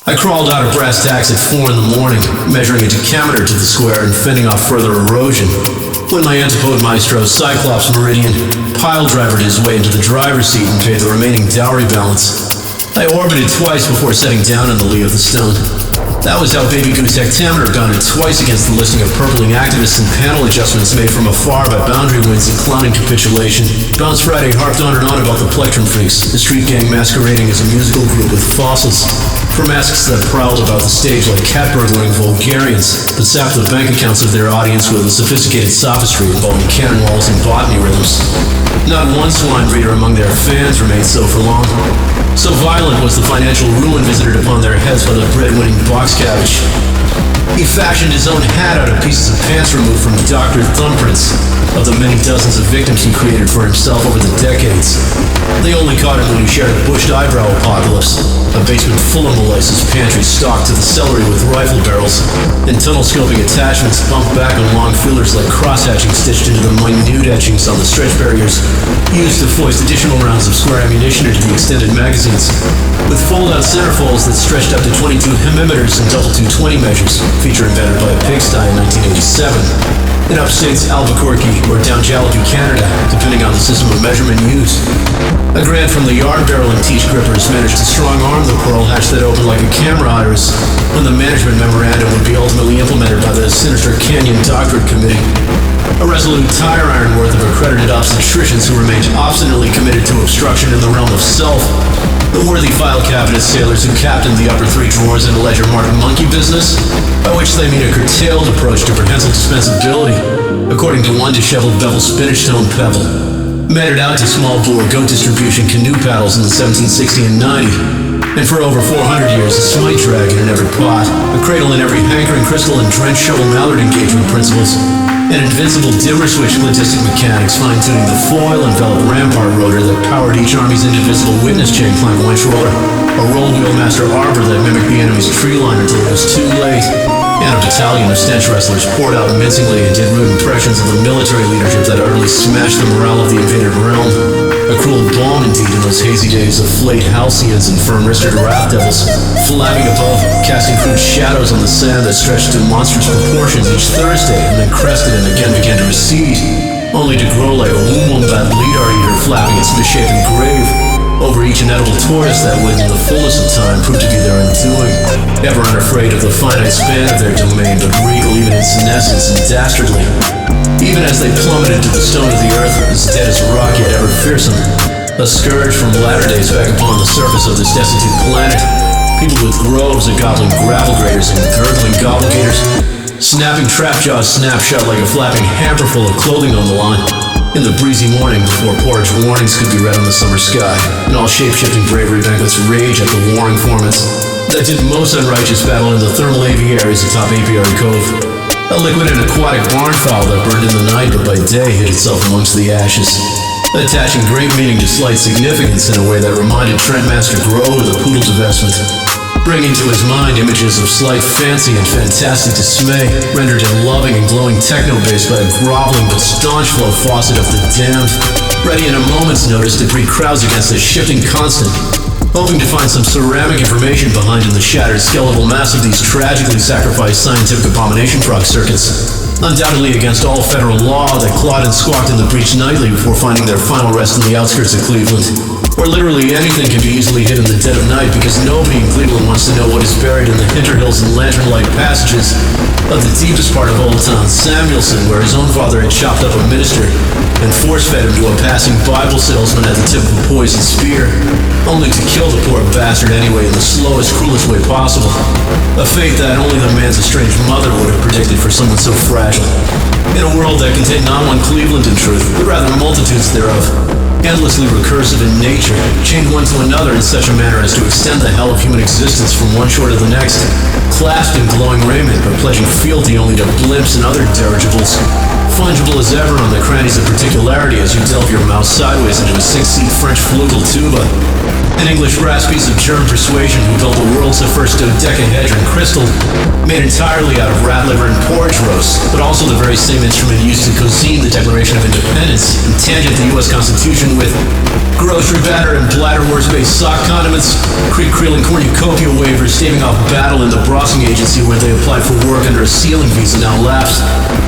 I crawled out of brass tacks at 4 in the morning, measuring a decameter to the square and fending off further erosion, when my antipode maestro, Cyclops Meridian, pile-drivered his way into the driver's seat and paid the remaining dowry balance. I orbited twice before setting down in the lee of the stone. That was how Baby Goose hectameter bounded twice against the listing of purpling activists and panel adjustments made from afar by boundary winds and clowning capitulation. Bounce Friday harped on and on about the Plectrum Freaks, the street gang masquerading as a musical group with fossils. For masks that prowled about the stage like cat-burglaring vulgarians, but sapped the bank accounts of their audience with a sophisticated sophistry involving cannon walls and botany rhythms. Not one swine breeder among their fans remained so for long. So violent was the financial ruin visited upon their heads by the bread-winning box cabbage. He fashioned his own hat out of pieces of pants removed from doctored thumbprints of the many dozens of victims he created for himself over the decades. They only caught him when he shared a bushed eyebrow apocalypse, a basement full of molasses pantry stocked to the celery with rifle barrels, and tunnel-scoping attachments bumped back on long feelers like cross-hatching stitched into the minute etchings on the stretch barriers used to foist additional rounds of square ammunition into the extended magazines, with fold-out centerfolds that stretched up to 22 hemimeters and double 220 measures, feature invented by a pigsty in 1987. In upstate's Albuquerque or down Jalapeno, Canada, depending on the system of measurement used. A grant from the yard barrel and teach grippers managed to strong-arm the pearl hatch that opened like a camera iris when the management memorandum would be ultimately implemented by the sinister Canyon Doctorate Committee. A resolute tire iron worth of accredited obstetricians who remained obstinately committed to obstruction in the realm of self. The worthy file cabinet sailors who captained the upper 3 drawers in a ledger-marked monkey business, by which they mean a curtailed approach to prehensile dispensability, according to one disheveled bevel spinach-toned pebble. Meted out to small bore goat distribution canoe paddles in the 1760 and 90, and for over 400 years a smite dragon in every pot, a cradle in every hankering crystal and drenched shovel mallard engagement principles, and invincible dimmer switch glintistic mechanics fine-tuning the foil-enveloped rampart rotor that powered each army's indivisible witness chain plank winch roller, a roll-wheel master arbor that mimicked the enemy's tree line until it was too late, and a battalion of stench wrestlers poured out mincingly and did rude impressions of the military leadership that utterly smashed the morale of the invaded realm. A cruel balm indeed in those hazy days of flayed halcyons and firm-wristed wrath devils, flapping above, casting crude shadows on the sand that stretched to monstrous proportions each Thursday and then crested and again began to recede, only to grow like a wombat leader flapping its misshapen grave over each inedible tortoise that would, in the fullness of time, prove to be their undoing, ever unafraid of the finite span of their domain, but regal even in senescence and dastardly. Even as they plummeted to the stone of the earth, as dead as rock yet ever fearsome, a scourge from latter days back upon the surface of this destitute planet, people with groves of goblin gravel graters and gurgling gobblegators, snapping trap jaws snapshot like a flapping hamper full of clothing on the line, in the breezy morning before porridge warnings could be read on the summer sky, and all shape-shifting bravery banquets rage at the warring formats that did most unrighteous battle in the thermal aviaries atop Apiary Cove. A liquid and aquatic barn fowl that burned in the night but by day hid itself amongst the ashes, attaching great meaning to slight significance in a way that reminded Trent Master Grow of the poodle divestment, bringing to his mind images of slight fancy and fantastic dismay, rendered in loving and glowing techno-bass by a groveling but staunch flow faucet of the damned, ready in a moment's notice to breed crowds against a shifting constant, hoping to find some ceramic information behind in the shattered skeletal mass of these tragically sacrificed scientific abomination frog circuits, undoubtedly against all federal law that clawed and squawked in the breach nightly before finding their final rest in the outskirts of Cleveland, where literally anything can be easily hid in the dead of night because nobody in Cleveland wants to know what is buried in the hinterhills and lantern-like passages of the deepest part of Old Town Samuelson, where his own father had chopped up a minister and force-fed him to a passing Bible salesman at the tip of a poisoned spear, only to kill the poor bastard anyway in the slowest, cruelest way possible, a fate that only the man's estranged mother would have predicted for someone so fragile. In a world that contained not one Cleveland in truth, but rather multitudes thereof, endlessly recursive in nature, chained one to another in such a manner as to extend the hell of human existence from one shore to the next, clasped in glowing raiment but pledging fealty only to blimps and other dirigibles, fungible as ever on the crannies of particularity as you delve your mouse sideways into a 6-seat French flugeled tuba. An English brass piece of German persuasion who built the world's first dodecahedron crystal, made entirely out of rat liver and porridge roast, but also the very same instrument used to conceal the Declaration of Independence and tangent the U.S. Constitution with grocery batter and bladderwurst-based sock condiments, creek-creeling cornucopia waivers staving off battle in the Brossing Agency where they applied for work under a sealing visa now lapsed,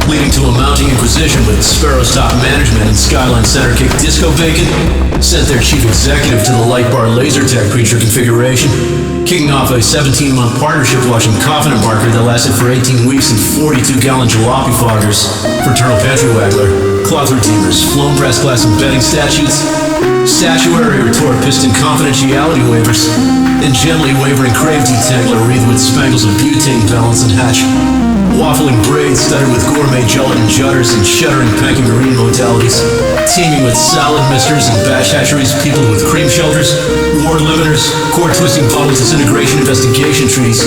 leading to a mounting inquisition with Sparrow's top management and Skyline Center kick disco bacon, sent their chief executive to the light bar laser tag creature configuration, kicking off a 17-month partnership washing coffin embarker that lasted for 18 weeks and 42-gallon jalopy foggers, fraternal pantry waggler, cloth redeemers, flown brass glass and bedding statutes, statuary retort piston confidentiality waivers, and gently wavering crave detangler wreathed with spangles of butane balance and hatch, waffling braids studded with gourmet gelatin jutters and shuddering panky marine modalities, teeming with salad misters and batch hatcheries peopled with cream shelters, ward limiters, core-twisting bottle disintegration investigation trees,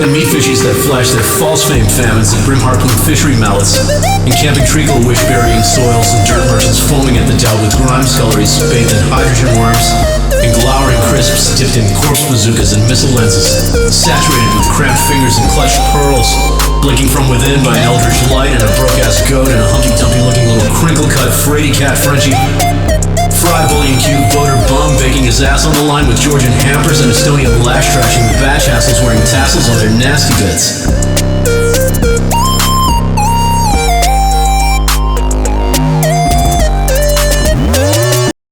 and meat fishies that flash their false fame famines and brim harpoon fishery mallets, and camping treacle wish-burying soils and dirt merchants foaming at the dow with grime sculleries bathed in hydrogen worms, and glowering crisps dipped in corpse bazookas and missile lenses, saturated with cramped fingers and clutched pearls, blinking from within by an eldritch light and a broke-ass goat and a humpty-dumpty-looking little crinkle-cut fraidy cat Frenchie, Fry bullying cute boater bum baking his ass on the line with Georgian hampers and Estonian lash trashing the batch hassles wearing tassels on their nasty bits.